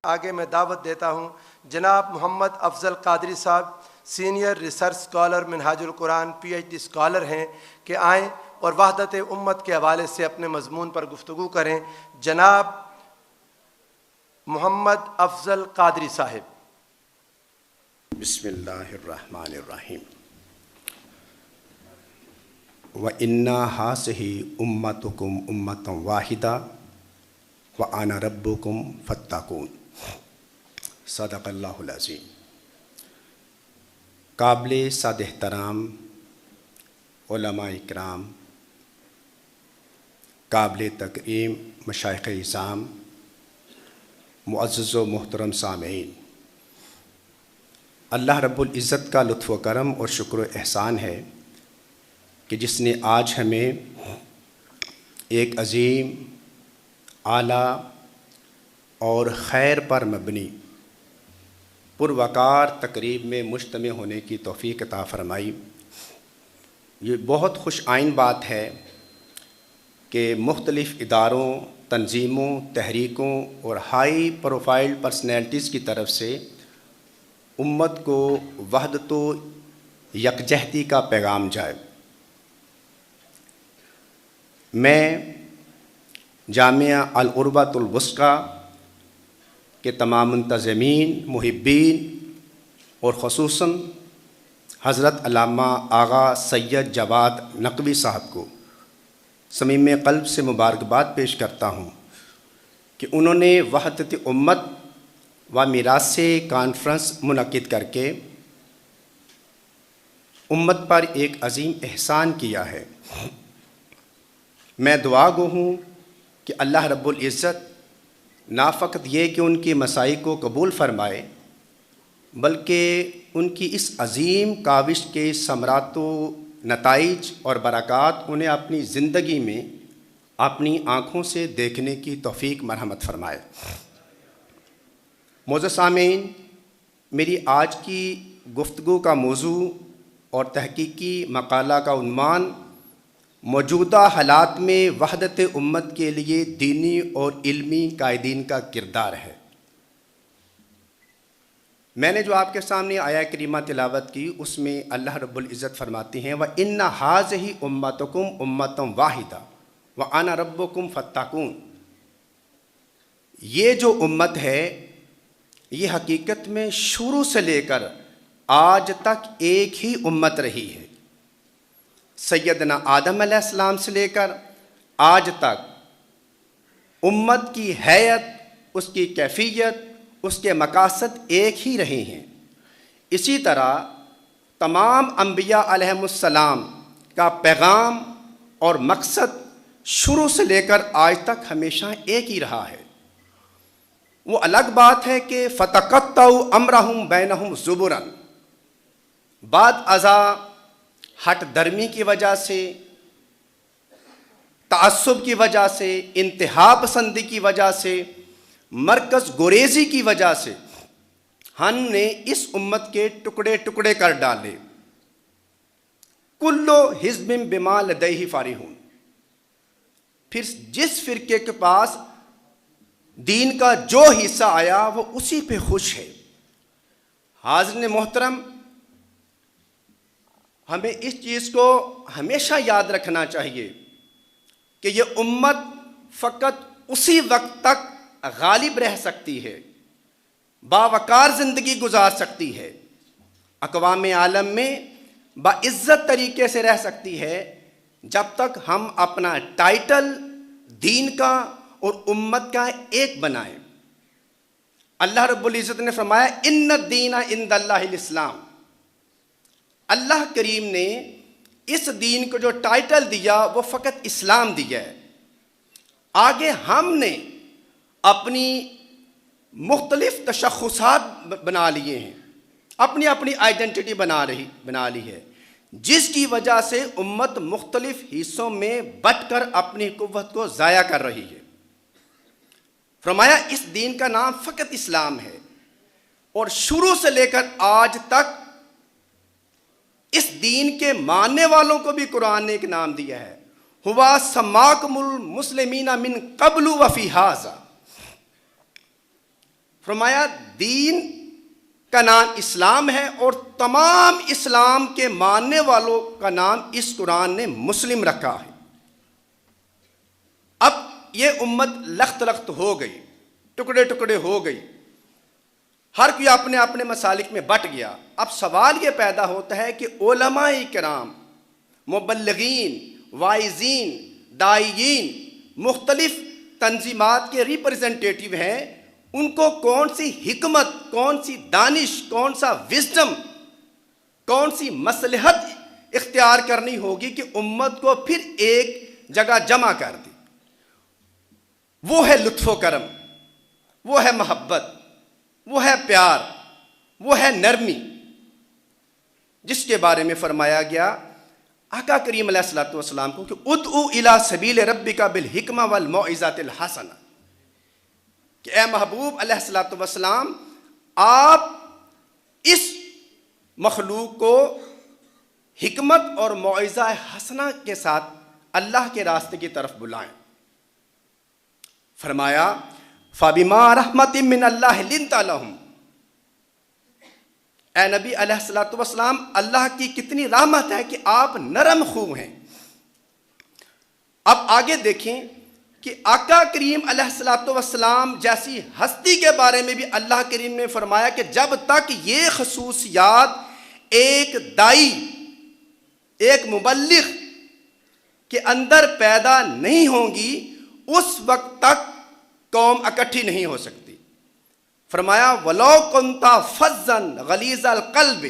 آگے میں دعوت دیتا ہوں جناب محمد افضل قادری صاحب، سینئر ریسرچ اسکالر منہاج القرآن PhD اسکالر ہیں، کہ آئیں اور وحدت امت کے حوالے سے اپنے مضمون پر گفتگو کریں۔ جناب محمد افضل قادری صاحب۔ بسم اللہ الرحمن الرحیم۔ وَإِنَّا هَٰذِهِ أُمَّتُكُمْ أُمَّةً وَاحِدَةً وَأَنَا رَبُّكُمْ فَاتَّقُونِ۔ صدق اللہ العظیم۔ قابل صد احترام علماء اکرام، قابل تکریم مشائخ اعظام، معزز و محترم سامعین، اللہ رب العزت کا لطف و کرم اور شکر و احسان ہے کہ جس نے آج ہمیں ایک عظیم، اعلیٰ اور خیر پر مبنی پروقار تقریب میں مجتمع ہونے کی توفیق عطا فرمائی۔ یہ بہت خوش آئین بات ہے کہ مختلف اداروں، تنظیموں، تحریکوں اور ہائی پروفائل پرسنالٹیز کی طرف سے امت کو وحدت و یکجہتی کا پیغام جائے۔ میں جامعہ العروۃ الوثقیٰ کے تمام منتظمین، محبین اور خصوصاً حضرت علامہ آغا سید جواد نقوی صاحب کو صمیم قلب سے مبارکباد پیش کرتا ہوں کہ انہوں نے وحدت امت و میراث کانفرنس منعقد کر کے امت پر ایک عظیم احسان کیا ہے۔ میں دعا گو ہوں کہ اللہ رب العزت نہ فقط یہ کہ ان کی مساعی کو قبول فرمائے، بلکہ ان کی اس عظیم کاوش کے ثمرات و نتائج اور برکات انہیں اپنی زندگی میں اپنی آنکھوں سے دیکھنے کی توفیق مرحمت فرمائے۔ معزز سامعین، میری آج کی گفتگو کا موضوع اور تحقیقی مقالہ کا عنوان موجودہ حالات میں وحدت امت کے لیے دینی اور علمی قائدین کا کردار ہے۔ میں نے جو آپ کے سامنے آیہ کریمہ تلاوت کی، اس میں اللہ رب العزت فرماتے ہیں وَإِنَّ هَٰذِهِ أُمَّتُكُمْ أُمَّةً وَاحِدَةً وَأَنَا رَبُّكُمْ فَاتَّقُونِ۔ یہ جو امت ہے، یہ حقیقت میں شروع سے لے کر آج تک ایک ہی امت رہی ہے۔ سیدنا آدم علیہ السلام سے لے کر آج تک امت کی حیت، اس کی کیفیت، اس کے مقاصد ایک ہی رہے ہیں۔ اسی طرح تمام انبیاء علیہم السلام کا پیغام اور مقصد شروع سے لے کر آج تک ہمیشہ ایک ہی رہا ہے۔ وہ الگ بات ہے کہ فَتَقَطَّعُوا أَمْرَهُمْ بَيْنَهُمْ زُبُرًا، بعد ازاں ہٹ درمی کی وجہ سے، تعصب کی وجہ سے، انتہا پسندی کی وجہ سے، مرکز گریزی کی وجہ سے ہم نے اس امت کے ٹکڑے ٹکڑے کر ڈالے۔ کلو حزب بما لدیہ فرحون۔ پھر جس فرقے کے پاس دین کا جو حصہ آیا وہ اسی پہ خوش ہے۔ حاضرین محترم، ہمیں اس چیز کو ہمیشہ یاد رکھنا چاہیے کہ یہ امت فقط اسی وقت تک غالب رہ سکتی ہے، باوقار زندگی گزار سکتی ہے، اقوام عالم میں باعزت طریقے سے رہ سکتی ہے، جب تک ہم اپنا ٹائٹل دین کا اور امت کا ایک بنائیں۔ اللہ رب العزت نے فرمایا ان الدین عند اللہ الاسلام۔ اللہ کریم نے اس دین کو جو ٹائٹل دیا وہ فقط اسلام دیا ہے۔ آگے ہم نے اپنی مختلف تشخصات بنا لیے ہیں، اپنی اپنی آئیڈینٹی بنا لی ہے، جس کی وجہ سے امت مختلف حصوں میں بٹ کر اپنی قوت کو ضائع کر رہی ہے۔ فرمایا اس دین کا نام فقط اسلام ہے، اور شروع سے لے کر آج تک اس دین کے ماننے والوں کو بھی قرآن نے ایک نام دیا ہے، ہوا سماکم المسلمین من قبل وفی ھذا۔ فرمایا دین کا نام اسلام ہے اور تمام اسلام کے ماننے والوں کا نام اس قرآن نے مسلم رکھا ہے۔ اب یہ امت لخت لخت ہو گئی، ٹکڑے ٹکڑے ہو گئی، ہر کوئی اپنے اپنے مسالک میں بٹ گیا۔ اب سوال یہ پیدا ہوتا ہے کہ علماء کرام، مبلغین، واعظین، داعیین، مختلف تنظیمات کے ریپرزنٹیٹیو ہیں، ان کو کون سی حکمت، کون سی دانش، کون سا وزڈم، کون سی مصلحت اختیار کرنی ہوگی کہ امت کو پھر ایک جگہ جمع کر دی۔ وہ ہے لطف و کرم، وہ ہے محبت، وہ ہے پیار، وہ ہے نرمی، جس کے بارے میں فرمایا گیا آقا کریم علیہ الصلوۃ والسلام کو کہ ادعو الی سبیل ربک بالحکمہ والموعظۃ الحسنہ، کہ اے محبوب علیہ الصلوۃ والسلام، آپ اس مخلوق کو حکمت اور موعظہ حسنہ کے ساتھ اللہ کے راستے کی طرف بلائیں۔ فرمایا فَبِمَا رَحْمَةٍ مِّنَ اللَّهِ لِنْتَ لَهُمْ، اے نبی علیہ الصلوۃ والسلام، اللہ کی کتنی رحمت ہے کہ آپ نرم خو ہیں۔ اب آگے دیکھیں کہ آقا کریم علیہ الصلوۃ والسلام جیسی ہستی کے بارے میں بھی اللہ کریم نے فرمایا کہ جب تک یہ خصوصیات ایک دائی، ایک مبلغ کے اندر پیدا نہیں ہوں گی، اس وقت تک قوم اکٹھی نہیں ہو سکتی۔ فرمایا وَلَوْ كُنْتَ فَظًّا غَلِيظَ الْقَلْبِ،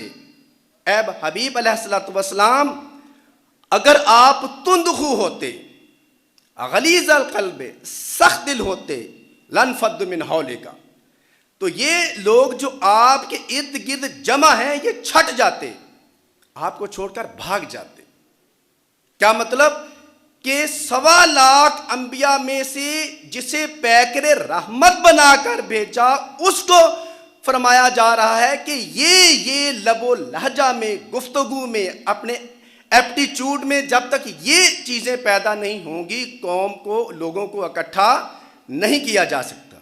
اے حبیب علیہ الصلوۃ والسلام، اگر آپ تند خو ہوتے، غلیظ القلب، سخت دل ہوتے، لَانْفَضُّوا مِنْ حَوْلِكَ، تو یہ لوگ جو آپ کے ارد گرد جمع ہیں یہ چھٹ جاتے، آپ کو چھوڑ کر بھاگ جاتے۔ کیا مطلب کہ 1.25 لاکھ انبیاء میں سے جسے پیکر رحمت بنا کر بھیجا، اس کو فرمایا جا رہا ہے کہ یہ لب و لہجہ میں، گفتگو میں، اپنے ایپٹیچیوڈ میں جب تک یہ چیزیں پیدا نہیں ہوں گی، قوم کو، لوگوں کو اکٹھا نہیں کیا جا سکتا۔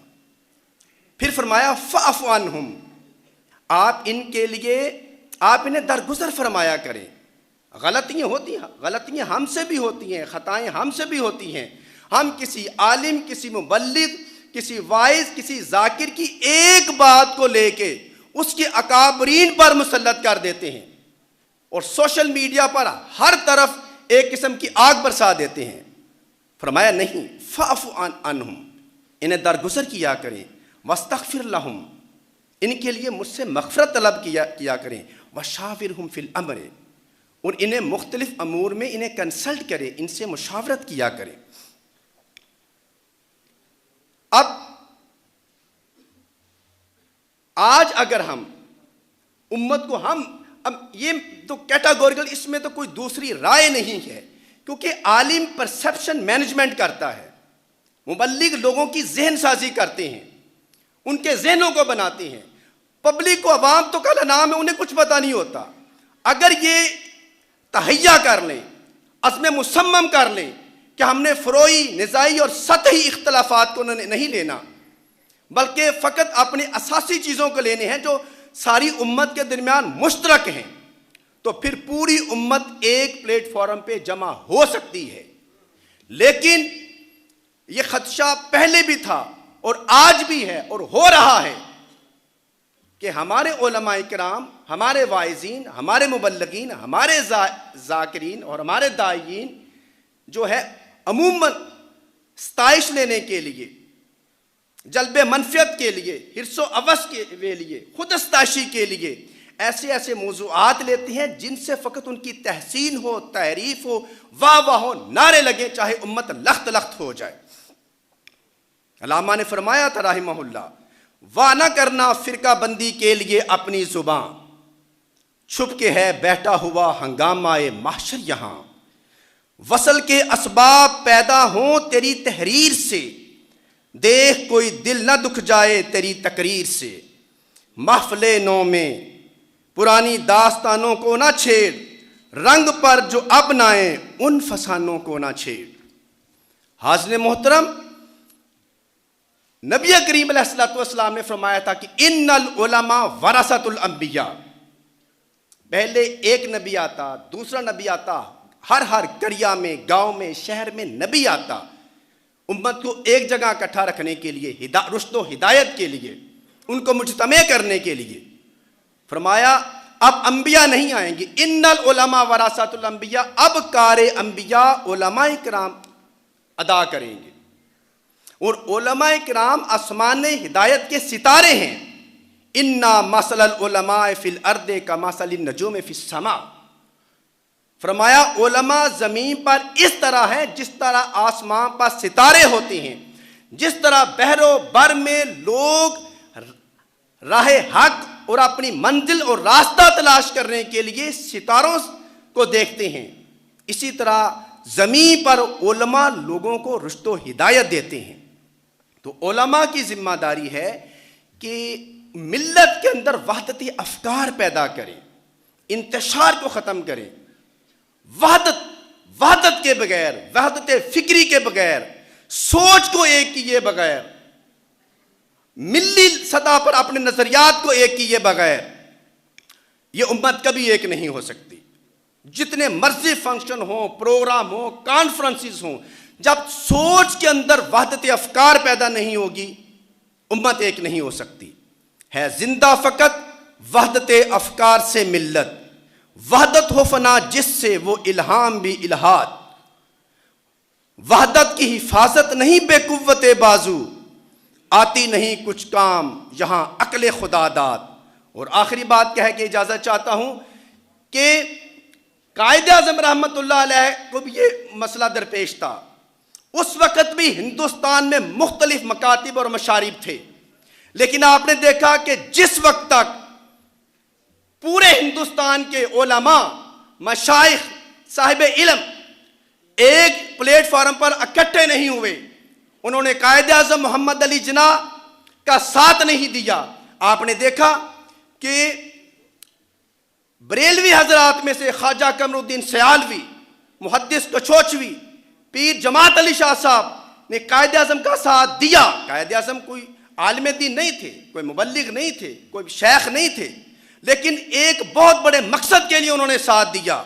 پھر فرمایا فَاعْفُ عَنْهُمْ، آپ ان کے لیے، آپ انہیں درگزر فرمایا کریں۔ غلطیاں ہوتی ہیں، غلطیاں ہم سے بھی ہوتی ہیں، خطائیں ہم سے بھی ہوتی ہیں۔ ہم کسی عالم، کسی مبلغ، کسی واعظ، کسی ذاکر کی ایک بات کو لے کے اس کے اکابرین پر مسلط کر دیتے ہیں اور سوشل میڈیا پر ہر طرف ایک قسم کی آگ برسا دیتے ہیں۔ فرمایا نہیں، فَاعْفُ عَنْهُمْ، انہیں درگزر کیا کریں، وَاسْتَغْفِرْ لَهُمْ، ان کے لیے مجھ سے مغفرت طلب کیا کریں، وَشَاوِرْهُمْ فِي الْأَمْرِ، اور انہیں مختلف امور میں انہیں کنسلٹ کرے، ان سے مشاورت کیا کرے۔ اب آج اگر ہم امت کو اب یہ تو کیٹاگوریکل، اس میں تو کوئی دوسری رائے نہیں ہے، کیونکہ عالم پرسپشن مینجمنٹ کرتا ہے، مبلغ لوگوں کی ذہن سازی کرتے ہیں، ان کے ذہنوں کو بناتے ہیں۔ پبلک کو، عوام تو کل نام ہے، انہیں کچھ پتہ نہیں ہوتا۔ اگر یہ تہیہ کر لیں، عزم مصمم کر لیں کہ ہم نے فروعی، نزاعی اور سطحی اختلافات کو نہیں لینا، بلکہ فقط اپنی اساسی چیزوں کو لینے ہیں جو ساری امت کے درمیان مشترک ہیں، تو پھر پوری امت ایک پلیٹ فارم پہ جمع ہو سکتی ہے۔ لیکن یہ خدشہ پہلے بھی تھا اور آج بھی ہے اور ہو رہا ہے کہ ہمارے علماء کرام، ہمارے واعظین، ہمارے مبلغین، ہمارے ذاکرین اور ہمارے داعیین جو ہے عموماً ستائش لینے کے لیے، جلب منفعت کے لیے، حرص و ہوس کے لیے، خود ستائشی کے لیے ایسے موضوعات لیتے ہیں جن سے فقط ان کی تحسین ہو، تعریف ہو، واہ واہ ہو، نعرے لگیں، چاہے امت لخت لخت ہو جائے۔ علامہ نے فرمایا تھا رحمہ اللہ، واہ نہ کرنا فرقہ بندی کے لیے اپنی زبان، چھپ کے ہے بیٹھا ہوا ہنگامہ محشر یہاں، وصل کے اسباب پیدا ہوں تیری تحریر سے، دیکھ کوئی دل نہ دکھ جائے تیری تقریر سے، محفل نو میں پرانی داستانوں کو نہ چھیڑ، رنگ پر جو اب نائیں ان فسانوں کو نہ چھیڑ۔ حاضرین محترم، نبی کریم علیہ الصلوۃ والسلام نے فرمایا تھا کہ ان العلماء ورثۃ الانبیاء. پہلے ایک نبی آتا، دوسرا نبی آتا، ہر قریہ میں، گاؤں میں، شہر میں نبی آتا امت کو ایک جگہ اکٹھا رکھنے کے لیے، رشد و ہدایت کے لیے، ان کو مجتمع کرنے کے لیے. فرمایا اب انبیاء نہیں آئیں گے. ان العلماء ورثۃ الانبیاء، اب کار انبیاء علماء کرام ادا کریں گے. اور علماء کرام آسمان ہدایت کے ستارے ہیں. انا مثل العلماء فی الارض کمثل النجوم فی السماء. فرمایا علماء زمین پر اس طرح ہے جس طرح آسمان پر ستارے ہوتے ہیں. جس طرح بحر و بر میں لوگ راہ حق اور اپنی منزل اور راستہ تلاش کرنے کے لیے ستاروں کو دیکھتے ہیں، اسی طرح زمین پر علماء لوگوں کو رشد و ہدایت دیتے ہیں. تو علماء کی ذمہ داری ہے کہ ملت کے اندر وحدت افکار پیدا کریں، انتشار کو ختم کریں. وحدت کے بغیر، وحدت فکری کے بغیر، سوچ کو ایک کیے بغیر، ملی سطح پر اپنے نظریات کو ایک کیے بغیر یہ امت کبھی ایک نہیں ہو سکتی. جتنے مرضی فنکشن ہوں، پروگرام ہوں، کانفرنسز ہوں، جب سوچ کے اندر وحدت افکار پیدا نہیں ہوگی امت ایک نہیں ہو سکتی. ہے زندہ فقط وحدت افکار سے ملت، وحدت ہو فنا جس سے وہ الہام بھی الہاد. وحدت کی حفاظت نہیں بے قوت بازو، آتی نہیں کچھ کام یہاں عقل خدا داد. اور آخری بات کہہ کے اجازت چاہتا ہوں کہ قائد اعظم رحمۃ اللہ علیہ کو بھی یہ مسئلہ درپیش تھا. اس وقت بھی ہندوستان میں مختلف مکاتب اور مشارب تھے، لیکن آپ نے دیکھا کہ جس وقت تک پورے ہندوستان کے علماء، مشائخ، صاحب علم ایک پلیٹ فارم پر اکٹھے نہیں ہوئے، انہوں نے قائد اعظم محمد علی جناح کا ساتھ نہیں دیا. آپ نے دیکھا کہ بریلوی حضرات میں سے خواجہ قمر الدین سیالوی، محدث کچھوچوی، پیر جماعت علی شاہ صاحب نے قائد اعظم کا ساتھ دیا. قائد اعظم کوئی عالم دین نہیں تھے، کوئی مبلغ نہیں تھے، کوئی شیخ نہیں تھے، لیکن ایک بہت بڑے مقصد کے لیے انہوں نے ساتھ دیا.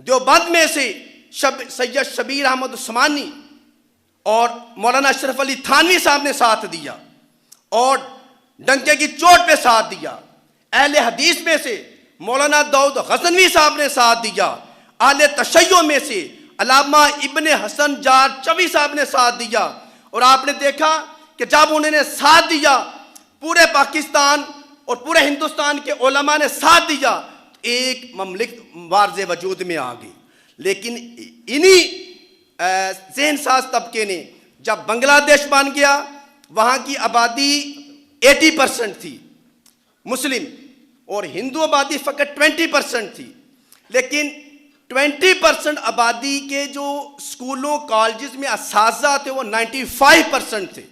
دیوبند میں سے سید شبیر احمد عثمانی اور مولانا اشرف علی تھانوی صاحب نے ساتھ دیا اور ڈنکے کی چوٹ پہ ساتھ دیا. اہل حدیث میں سے مولانا داؤد غزنوی صاحب نے ساتھ دیا. اہل تشیع میں سے علامہ ابن حسن جار چوی صاحب نے ساتھ دیا. اور آپ نے دیکھا کہ جب انہوں نے ساتھ دیا، پورے پاکستان اور پورے ہندوستان کے علماء نے ساتھ دیا، ایک مملکت واضح وجود میں آ گئی. لیکن انہی ذہن ساز طبقے نے جب بنگلہ دیش بن گیا، وہاں کی آبادی 80% تھی مسلم اور ہندو آبادی فقط 20% تھی. لیکن 20% آبادی کے جو اسکولوں کالجز میں اساتذہ تھے وہ 95% تھے.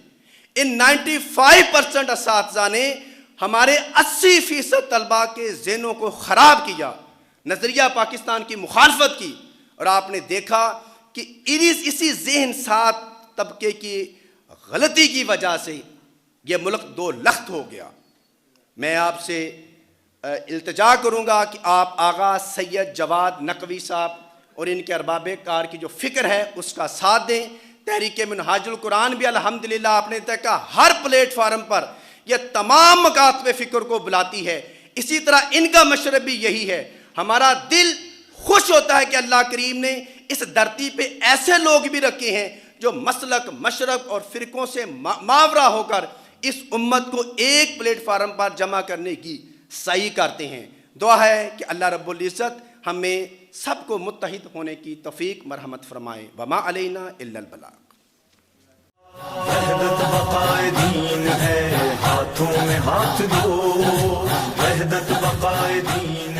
ان 95% اساتذہ نے ہمارے 80% طلباء کے ذہنوں کو خراب کیا، نظریہ پاکستان کی مخالفت کی. اور آپ نے دیکھا کہ اسی ذہن ساز طبقے کی غلطی کی وجہ سے یہ ملک دو لخت ہو گیا. میں آپ سے التجا کروں گا کہ آپ آغا سید جواد نقوی صاحب اور ان کے ارباب کار کی جو فکر ہے اس کا ساتھ دیں. تحریک منہاج القرآن بھی الحمدللہ آپ نے دیکھا ہر پلیٹ فارم پر یہ تمام مکاتب فکر کو بلاتی ہے. اسی طرح ان کا مشرب بھی یہی ہے. ہمارا دل خوش ہوتا ہے کہ اللہ کریم نے اس دھرتی پہ ایسے لوگ بھی رکھے ہیں جو مسلک، مشرق اور فرقوں سے ماورا ہو کر اس امت کو ایک پلیٹ فارم پر جمع کرنے کی سعی کرتے ہیں. دعا ہے کہ اللہ رب العزت ہمیں سب کو متحد ہونے کی توفیق مرحمت فرمائے. وما علینا الا البلاغ. وحدت بقائے دین ہے، ہاتھوں میں ہاتھ دو، وحدت بقائے دین